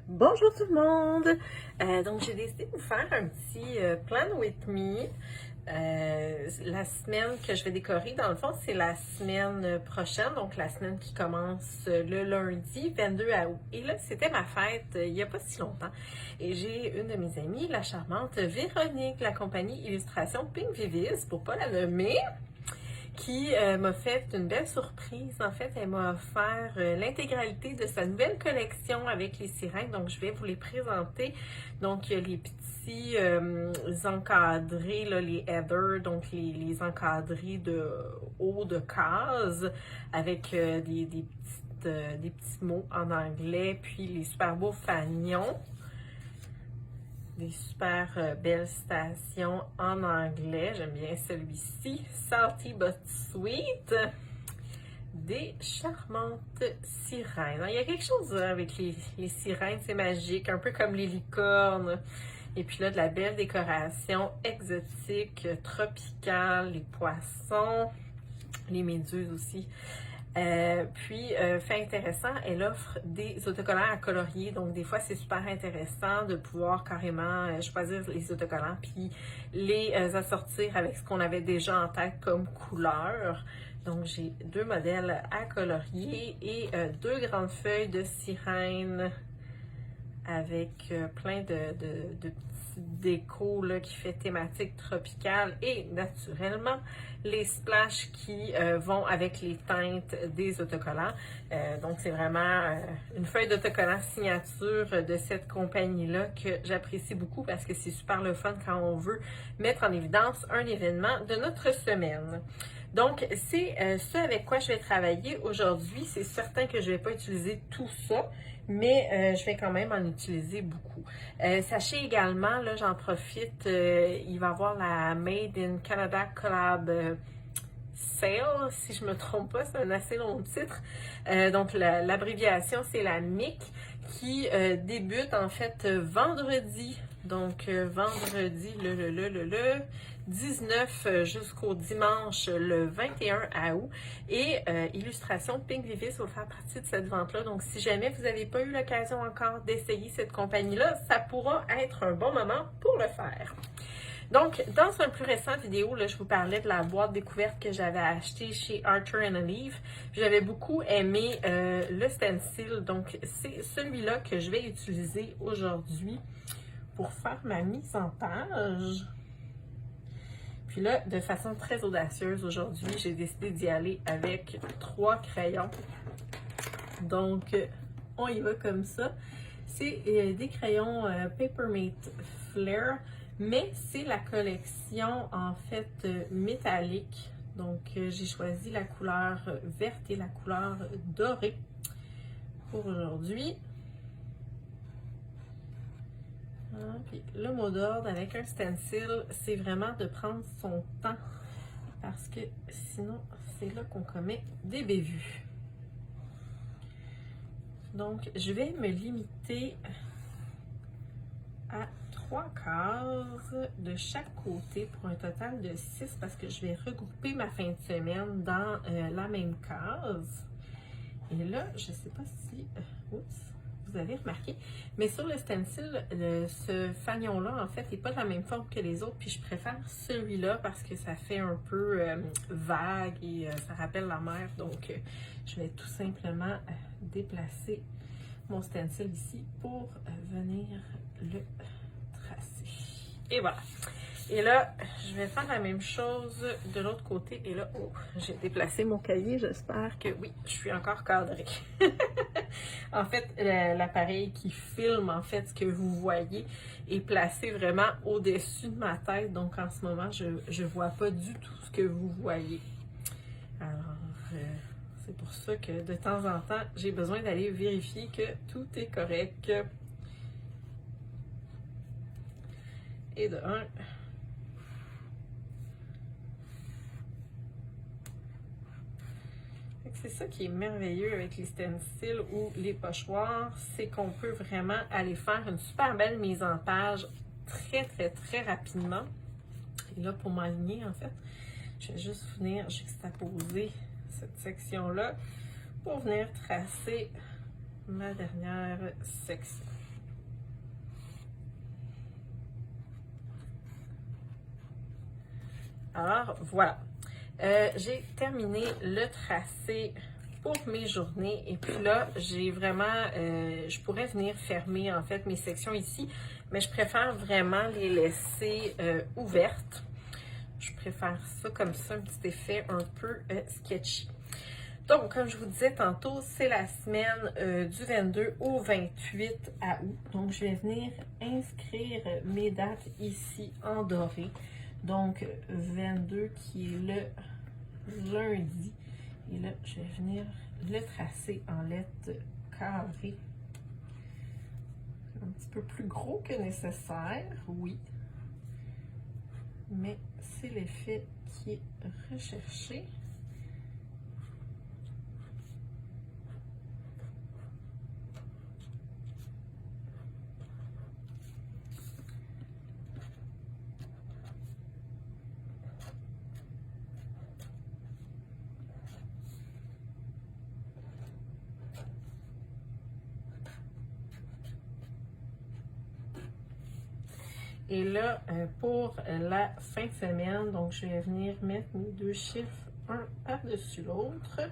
Bonjour tout le monde! Donc j'ai décidé de vous faire un petit plan with me. La semaine que je vais décorer, dans le fond, c'est la semaine prochaine, donc la semaine qui commence le lundi 22 août. Et là, c'était ma fête il n'y a pas si longtemps. Et j'ai une de mes amies, la charmante Véronique, la compagnie Illustration Pink Vivis, pour pas la nommer, qui m'a fait une belle surprise. En fait, elle m'a offert l'intégralité de sa nouvelle collection avec les sirènes. Donc, je vais vous les présenter. Donc, il y a les petits encadrés, là, les headers, donc les encadrés de haut de case avec des petits mots en anglais, puis les super beaux fanions. Des super belles citations en anglais. J'aime bien celui-ci. Salty but sweet. Des charmantes sirènes. Il y a quelque chose avec les sirènes, c'est magique, un peu comme les licornes. Et puis là, de la belle décoration exotique, tropicale, les poissons, les méduses aussi. Fait intéressant, elle offre des autocollants à colorier. Donc, des fois, c'est super intéressant de pouvoir carrément choisir les autocollants puis les assortir avec ce qu'on avait déjà en tête comme couleur. Donc, j'ai deux modèles à colorier et deux grandes feuilles de sirène avec plein de petits décos là, qui fait thématique tropicale et naturellement les splashes qui vont avec les teintes des autocollants. Donc c'est vraiment une feuille d'autocollant signature de cette compagnie-là que j'apprécie beaucoup parce que c'est super le fun quand on veut mettre en évidence un événement de notre semaine. Donc, c'est ce avec quoi je vais travailler aujourd'hui. C'est certain que je ne vais pas utiliser tout ça, mais je vais quand même en utiliser beaucoup. Sachez également, là, j'en profite, il va y avoir la Made in Canada Collab Sale, si je me trompe pas, c'est un assez long titre. Donc, l'abréviation, c'est la MIC qui débute en fait vendredi. Donc, vendredi, le 19 jusqu'au dimanche, le 21 août. Et Illustration Pink Vivis va faire partie de cette vente-là. Donc, si jamais vous n'avez pas eu l'occasion encore d'essayer cette compagnie-là, ça pourra être un bon moment pour le faire. Donc, dans une plus récente vidéo, là, je vous parlais de la boîte découverte que j'avais achetée chez Arthur & Olive. J'avais beaucoup aimé le stencil. Donc, c'est celui-là que je vais utiliser aujourd'hui pour faire ma mise en page. Puis là, de façon très audacieuse, aujourd'hui, j'ai décidé d'y aller avec 3 crayons. Donc, on y va comme ça. C'est des crayons Papermate Flair, mais c'est la collection, en fait, métallique. Donc, j'ai choisi la couleur verte et la couleur dorée pour aujourd'hui. Puis le mot d'ordre avec un stencil, c'est vraiment de prendre son temps parce que sinon, c'est là qu'on commet des bévues. Donc, je vais me limiter à 3 cases de chaque côté pour un total de 6 parce que je vais regrouper ma fin de semaine dans la même case. Et là, je ne sais pas si... oups! Vous avez remarqué, mais sur le stencil, ce fanion-là, en fait, n'est pas de la même forme que les autres, puis je préfère celui-là parce que ça fait un peu vague et ça rappelle la mer, donc je vais tout simplement déplacer mon stencil ici pour venir le tracer. Et voilà. Et là, je vais faire la même chose de l'autre côté. Et là, oh, j'ai déplacé mon cahier. J'espère que oui, je suis encore cadrée. En fait, l'appareil qui filme en fait ce que vous voyez est placé vraiment au-dessus de ma tête. Donc, en ce moment, je ne vois pas du tout ce que vous voyez. Alors, c'est pour ça que de temps en temps, j'ai besoin d'aller vérifier que tout est correct. Et de un... C'est ça qui est merveilleux avec les stencils ou les pochoirs, c'est qu'on peut vraiment aller faire une super belle mise en page très rapidement. Et là, pour m'aligner, en fait, je vais juste venir juxtaposer cette section-là pour venir tracer ma dernière section. Alors, voilà. J'ai terminé le tracé pour mes journées. Et puis là, j'ai vraiment... je pourrais venir fermer, en fait, mes sections ici, mais je préfère vraiment les laisser ouvertes. Je préfère ça comme ça, un petit effet un peu sketchy. Donc, comme je vous disais tantôt, c'est la semaine du 22 au 28 août. Donc, je vais venir inscrire mes dates ici en doré. Donc, 22 qui est le lundi. Et là, je vais venir le tracer en lettres carrées. Un petit peu plus gros que nécessaire, oui. Mais c'est l'effet qui est recherché. Et là, pour la fin de semaine, donc je vais venir mettre mes deux chiffres un par-dessus l'autre.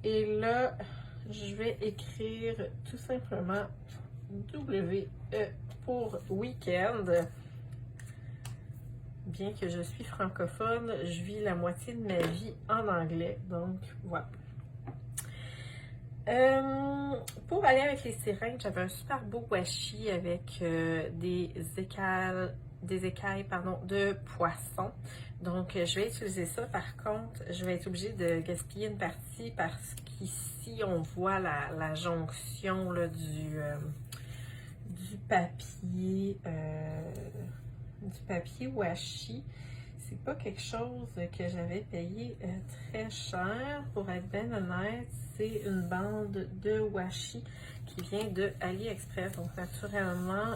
Et là, je vais écrire tout simplement WE pour week-end. Bien que je suis francophone, je vis la moitié de ma vie en anglais. Donc, voilà. Pour aller avec les sirènes, j'avais un super beau washi avec des écailles de poisson. Donc, je vais utiliser ça. Par contre, je vais être obligée de gaspiller une partie parce qu'ici, on voit la jonction là, du papier washi. C'est pas quelque chose que j'avais payé très cher, pour être bien honnête. C'est une bande de washi qui vient de AliExpress. Donc, naturellement,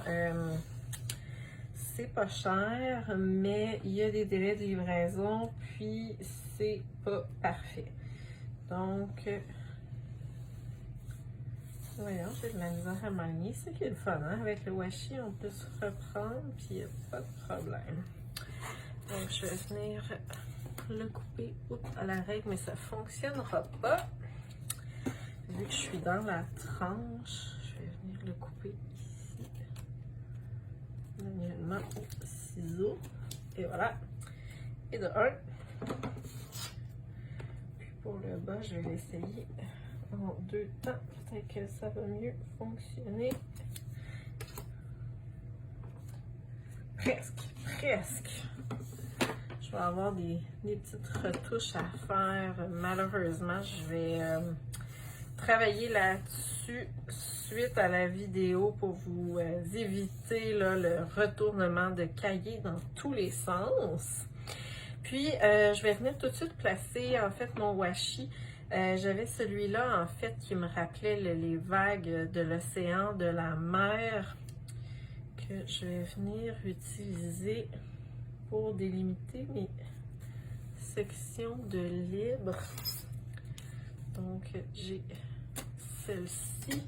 c'est pas cher, mais il y a des délais de livraison, puis c'est pas parfait. Donc, voyons, j'ai de la misère à manier. C'est qui est le fun, hein? Avec le washi, on peut se reprendre, puis il n'y a pas de problème. Donc, je vais venir le couper à la règle, mais ça ne fonctionnera pas. Vu que je suis dans la tranche, je vais venir le couper ici. Manuellement au ciseau. Et voilà. Et de un. Puis pour le bas, je vais l'essayer en deux temps. Peut-être que ça va mieux fonctionner. Presque. Je vais avoir des petites retouches à faire. Malheureusement, je vais travailler là-dessus suite à la vidéo pour vous éviter là, le retournement de cahier dans tous les sens. Puis, je vais venir tout de suite placer en fait mon washi. J'avais celui-là en fait qui me rappelait les vagues de l'océan, de la mer, que je vais venir utiliser pour délimiter mes sections de libre. Donc, j'ai celle-ci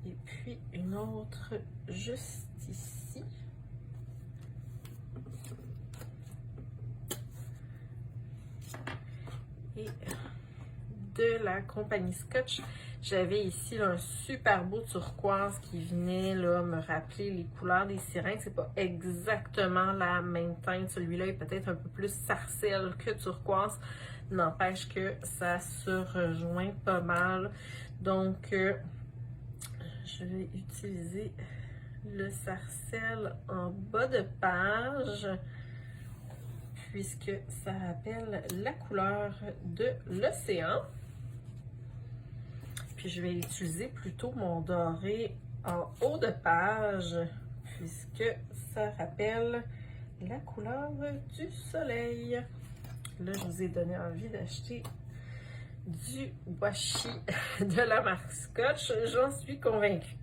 et puis une autre juste ici. Et de la compagnie Scotch, j'avais ici là, un super beau turquoise qui venait là, me rappeler les couleurs des sirènes. C'est pas exactement la même teinte. Celui-là est peut-être un peu plus sarcelle que turquoise. N'empêche que ça se rejoint pas mal. Donc, je vais utiliser le sarcelle en bas de page, puisque ça rappelle la couleur de l'océan. Puis je vais utiliser plutôt mon doré en haut de page, puisque ça rappelle la couleur du soleil. Là, je vous ai donné envie d'acheter du washi de la marque Scotch, j'en suis convaincue.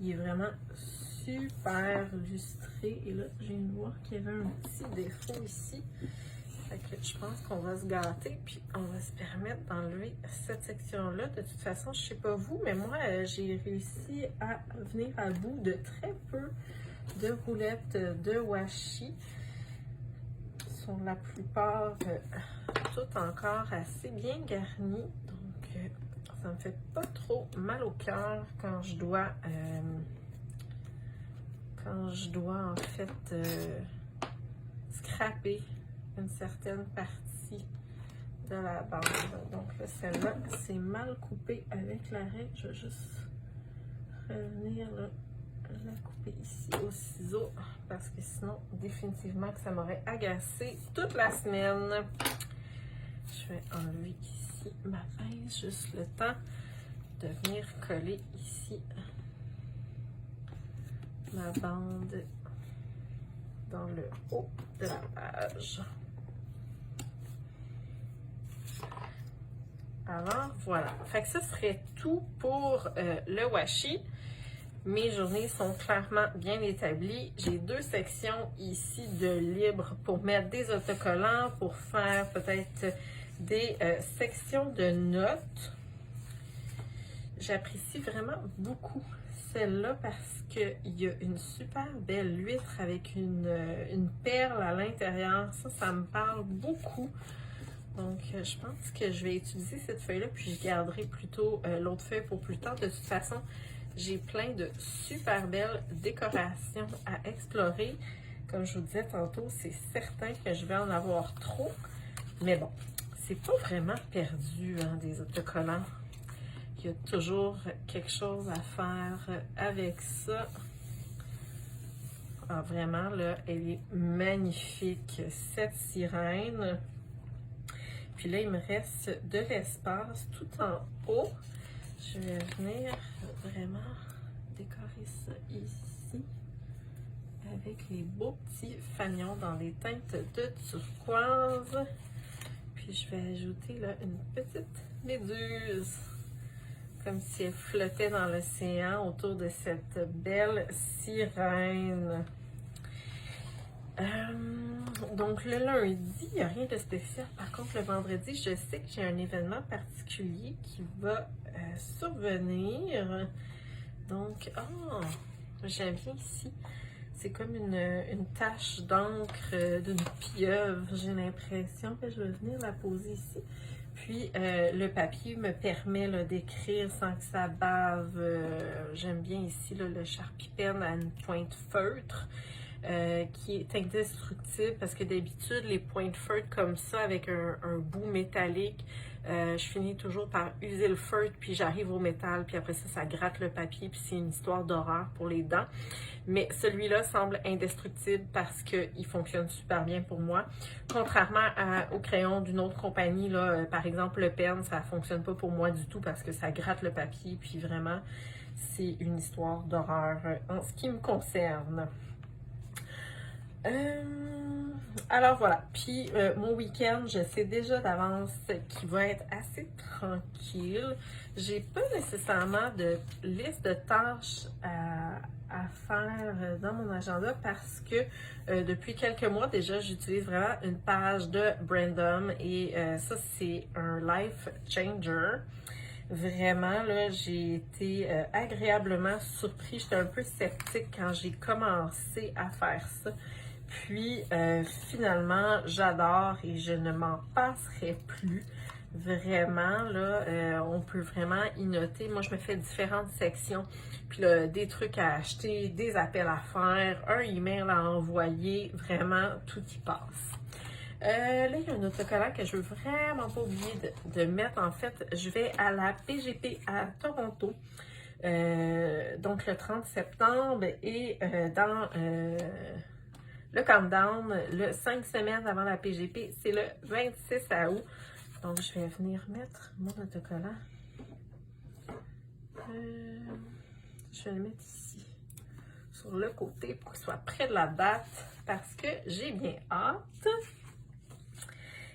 Il est vraiment super lustré. Et là, je viens de voir qu'il y avait un petit défaut ici. Fait que je pense qu'on va se gâter, puis on va se permettre d'enlever cette section-là. De toute façon, je sais pas vous, mais moi, j'ai réussi à venir à bout de très peu de roulettes de washi. Sont la plupart toutes encore assez bien garnies. Donc, ça me fait pas trop mal au cœur quand je dois en fait scraper une certaine partie de la bande. Donc là, celle-là, c'est mal coupé avec la règle. Je vais juste revenir là, la couper ici au ciseau parce que sinon, définitivement que ça m'aurait agacé toute la semaine. Je vais enlever ici ma pince, juste le temps de venir coller ici ma bande dans le haut de la page. Alors, voilà. Fait que ça serait tout pour le washi. Mes journées sont clairement bien établies. J'ai 2 sections ici de libre pour mettre des autocollants, pour faire peut-être des sections de notes. J'apprécie vraiment beaucoup celle-là parce qu'il y a une super belle huître avec une perle à l'intérieur. Ça me parle beaucoup. Donc, je pense que je vais utiliser cette feuille-là, puis je garderai plutôt l'autre feuille pour plus tard. De toute façon, j'ai plein de super belles décorations à explorer. Comme je vous disais tantôt, c'est certain que je vais en avoir trop. Mais bon, c'est pas vraiment perdu, hein, des autocollants. Il y a toujours quelque chose à faire avec ça. Ah, vraiment, là, elle est magnifique, cette sirène. Puis là, il me reste de l'espace tout en haut. Je vais venir vraiment décorer ça ici avec les beaux petits fanions dans les teintes de turquoise. Puis je vais ajouter là une petite méduse, comme si elle flottait dans l'océan autour de cette belle sirène. Donc le lundi, il n'y a rien de spécial. Par contre, le vendredi, je sais que j'ai un événement particulier qui va survenir. Donc, oh, j'aime bien ici. C'est comme une tache d'encre d'une pieuvre. J'ai l'impression que je vais venir la poser ici. Puis, le papier me permet d'écrire sans que ça bave. J'aime bien ici là, le Sharpie Pen à une pointe feutre. Qui est indestructible parce que d'habitude, les pointes feutres comme ça avec un bout métallique, je finis toujours par user le feutre, puis j'arrive au métal, puis après ça, ça gratte le papier, puis c'est une histoire d'horreur pour les dents. Mais celui-là semble indestructible parce qu'il fonctionne super bien pour moi. Contrairement au crayon d'une autre compagnie, là, par exemple le pen, ça fonctionne pas pour moi du tout parce que ça gratte le papier, puis vraiment, c'est une histoire d'horreur en ce qui me concerne. Alors voilà, puis mon week-end, je sais déjà d'avance qu'il va être assez tranquille. J'ai pas nécessairement de liste de tâches à faire dans mon agenda parce que depuis quelques mois déjà, j'utilise vraiment une page de Brandom et ça, c'est un life changer. Vraiment, là, j'ai été agréablement surpris. J'étais un peu sceptique quand j'ai commencé à faire ça. Puis, finalement, j'adore et je ne m'en passerai plus. Vraiment, là, on peut vraiment y noter. Moi, je me fais différentes sections. Puis là, des trucs à acheter, des appels à faire, un email à envoyer. Vraiment, tout y passe. Là, il y a un autocollant que je veux vraiment pas oublier de mettre. En fait, je vais à la PGP à Toronto. Donc, le 30 septembre et dans... le countdown, le 5 semaines avant la PGP, c'est le 26 août. Donc, je vais venir mettre mon autocollant. Je vais le mettre ici, sur le côté, pour qu'il soit près de la date, parce que j'ai bien hâte.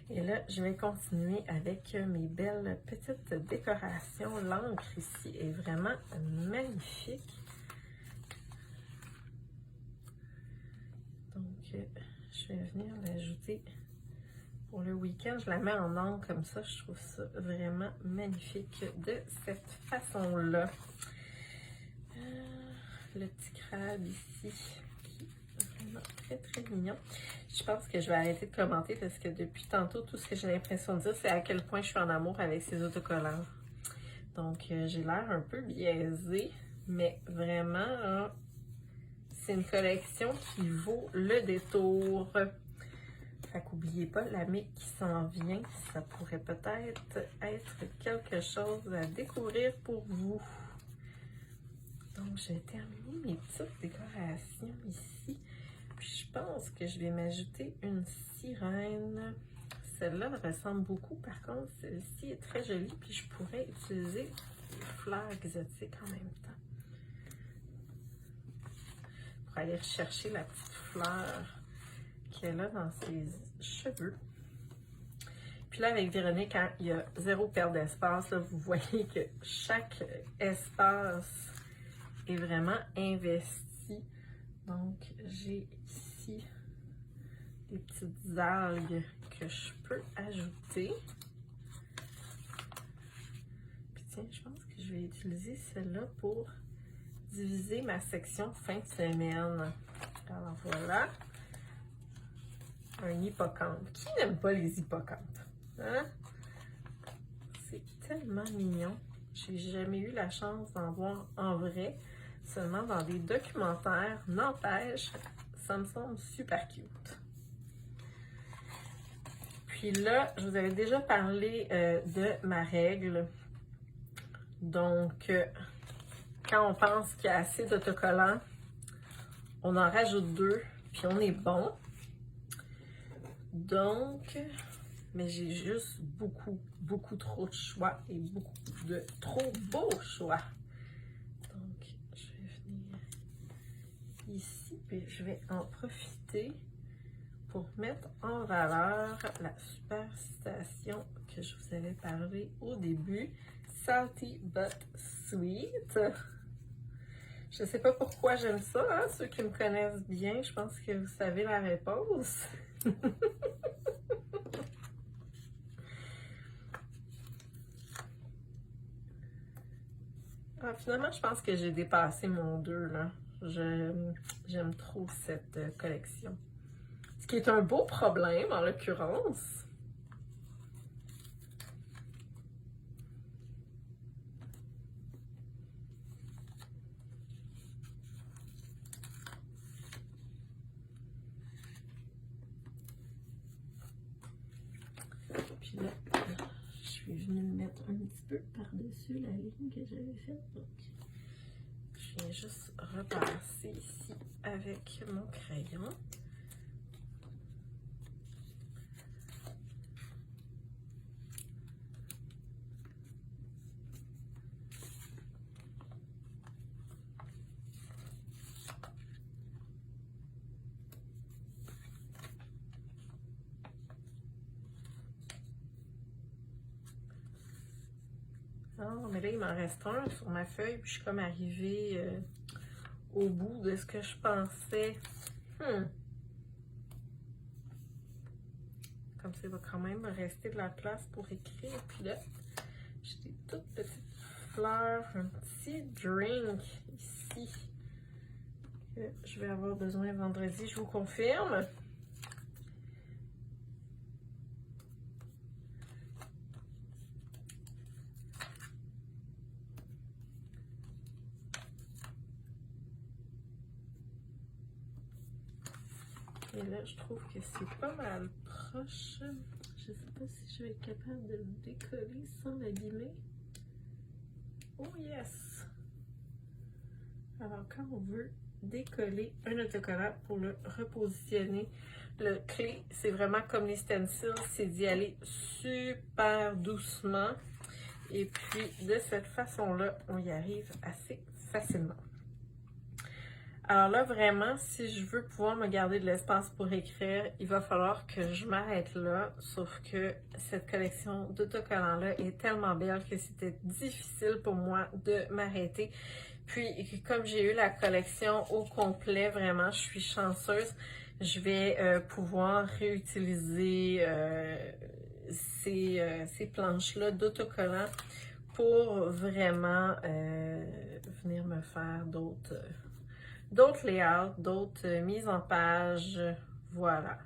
Et là, je vais continuer avec mes belles petites décorations. L'encre ici est vraiment magnifique. Donc, je vais venir l'ajouter pour le week-end. Je la mets en angle comme ça. Je trouve ça vraiment magnifique de cette façon-là. Le petit crabe ici, qui est vraiment très très mignon. Je pense que je vais arrêter de commenter parce que depuis tantôt, tout ce que j'ai l'impression de dire, c'est à quel point je suis en amour avec ces autocollants. Donc, j'ai l'air un peu biaisée, mais vraiment, hein, c'est une collection qui vaut le détour. Fait qu'oubliez pas, l'ami qui s'en vient, ça pourrait peut-être être quelque chose à découvrir pour vous. Donc, j'ai terminé mes petites décorations ici. Puis, je pense que je vais m'ajouter une sirène. Celle-là me ressemble beaucoup. Par contre, celle-ci est très jolie. Puis, je pourrais utiliser des fleurs exotiques en même temps. Pour aller chercher la petite fleur qu'elle a dans ses cheveux. Puis là, avec Véronique, quand il y a 0 perte d'espace, vous voyez que chaque espace est vraiment investi. Donc, j'ai ici des petites algues que je peux ajouter. Puis tiens, je pense que je vais utiliser celle-là pour diviser ma section fin de semaine. Alors voilà. Un hippocampe. Qui n'aime pas les hippocampes? Hein? C'est tellement mignon. J'ai jamais eu la chance d'en voir en vrai, seulement dans des documentaires. N'empêche, ça me semble super cute. Puis là, je vous avais déjà parlé de ma règle. Donc, quand on pense qu'il y a assez d'autocollants, on en rajoute 2, puis on est bon. Donc, mais j'ai juste beaucoup trop de choix et beaucoup de trop beaux choix. Donc, je vais venir ici, puis je vais en profiter pour mettre en valeur la super citation que je vous avais parlé au début. Salty but sweet. Je ne sais pas pourquoi j'aime ça, hein? Ceux qui me connaissent bien, je pense que vous savez la réponse. Ah, finalement, je pense que j'ai dépassé mon 2, là. J'aime trop cette collection. Ce qui est un beau problème, en l'occurrence. Puis là, je suis venue le mettre un petit peu par-dessus la ligne que j'avais faite. Donc, je viens juste repasser ici avec mon crayon. Non, mais là, il m'en reste un sur ma feuille, puis je suis comme arrivée au bout de ce que je pensais. Comme ça, il va quand même me rester de la place pour écrire. Puis là, j'ai des toutes petites fleurs, un petit drink ici que je vais avoir besoin vendredi, je vous confirme. Et là, je trouve que c'est pas mal proche. Je sais pas si je vais être capable de le décoller sans l'abîmer. Oh yes! Alors, quand on veut décoller un autocollant pour le repositionner, le clé, c'est vraiment comme les stencils, c'est d'y aller super doucement. Et puis, de cette façon-là, on y arrive assez facilement. Alors là, vraiment, si je veux pouvoir me garder de l'espace pour écrire, il va falloir que je m'arrête là. Sauf que cette collection d'autocollants-là est tellement belle que c'était difficile pour moi de m'arrêter. Puis, comme j'ai eu la collection au complet, vraiment, je suis chanceuse. je vais pouvoir réutiliser ces planches-là d'autocollants pour vraiment venir me faire d'autres layouts, d'autres mises en page. Voilà.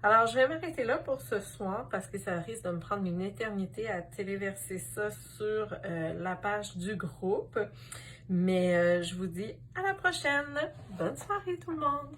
Alors, je vais m'arrêter là pour ce soir parce que ça risque de me prendre une éternité à téléverser ça sur la page du groupe. Mais je vous dis à la prochaine. Bonne soirée tout le monde!